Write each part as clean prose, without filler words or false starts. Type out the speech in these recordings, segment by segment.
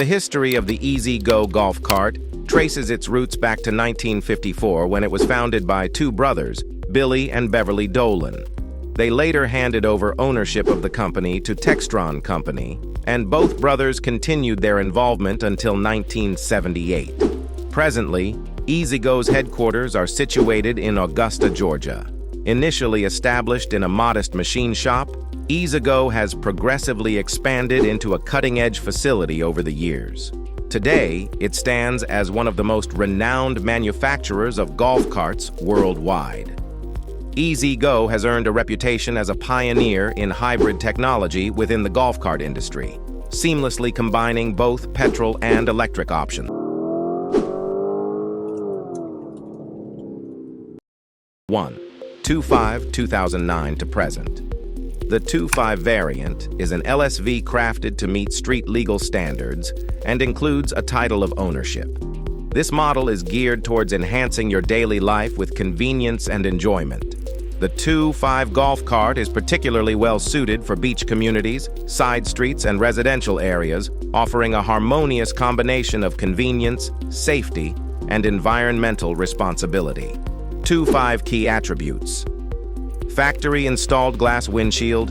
history of the EZGO golf cart traces its roots back to 1954 when it was founded by two brothers, Billy and Beverly Dolan. They later handed over ownership of the company to Textron Company, and both brothers continued their involvement until 1978. Presently, EZGO's headquarters are situated in Augusta, Georgia. Initially established in a modest machine shop, EZGO has progressively expanded into a cutting-edge facility over the years. Today, it stands as one of the most renowned manufacturers of golf carts worldwide. EZGO has earned a reputation as a pioneer in hybrid technology within the golf cart industry, seamlessly combining both petrol and electric options. 1. 2.5 2009 to present. The 2.5 variant is an LSV crafted to meet street legal standards and includes a title of ownership. This model is geared towards enhancing your daily life with convenience and enjoyment. The 2.5 golf cart is particularly well suited for beach communities, side streets, and residential areas, offering a harmonious combination of convenience, safety, and environmental responsibility. 2.5 key attributes: factory installed glass windshield,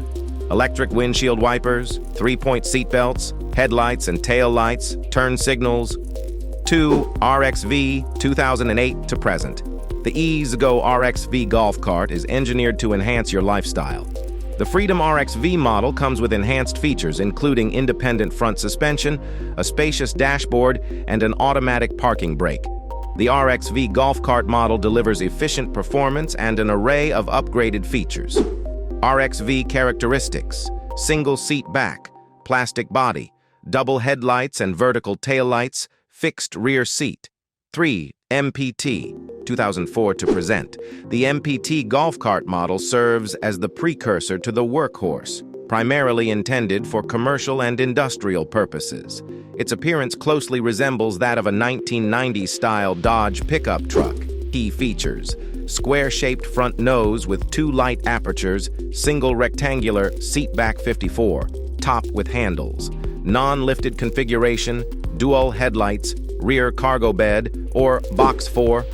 electric windshield wipers, 3-point seat belts, headlights and tail lights, turn signals. 2. RXV 2008 to present. The EZGO RXV golf cart is engineered to enhance your lifestyle. The Freedom RXV model comes with enhanced features including independent front suspension, a spacious dashboard, and an automatic parking brake. The RXV golf cart model delivers efficient performance and an array of upgraded features. RXV characteristics: single seat back, plastic body, double headlights and vertical taillights, fixed rear seat. 3. MPT 2004 to present. The MPT golf cart model serves as the precursor to the workhorse, primarily intended for commercial and industrial purposes. Its appearance closely resembles that of a 1990s-style Dodge pickup truck. Key features: square-shaped front nose with 2 light apertures, single rectangular seatback 54, top with handles, non-lifted configuration, dual headlights, rear cargo bed, or box 4.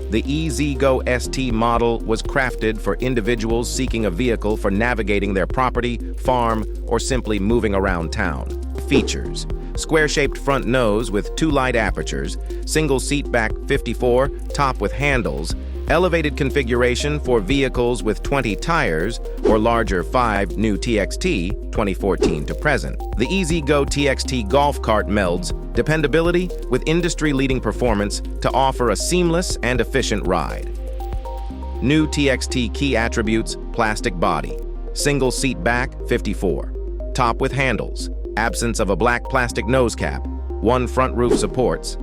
The EZGO ST model was crafted for individuals seeking a vehicle for navigating their property, farm, or simply moving around town. Features: square-shaped front nose with 2 light apertures, single seat back 54, top with handles, elevated configuration for vehicles with 20 tires or larger 5 new TXT 2014 to present. The EZGO TXT golf cart melds dependability with industry-leading performance to offer a seamless and efficient ride. New TXT key attributes: plastic body, single seat back 54, top with handles, absence of a black plastic nose cap, 1 front roof supports,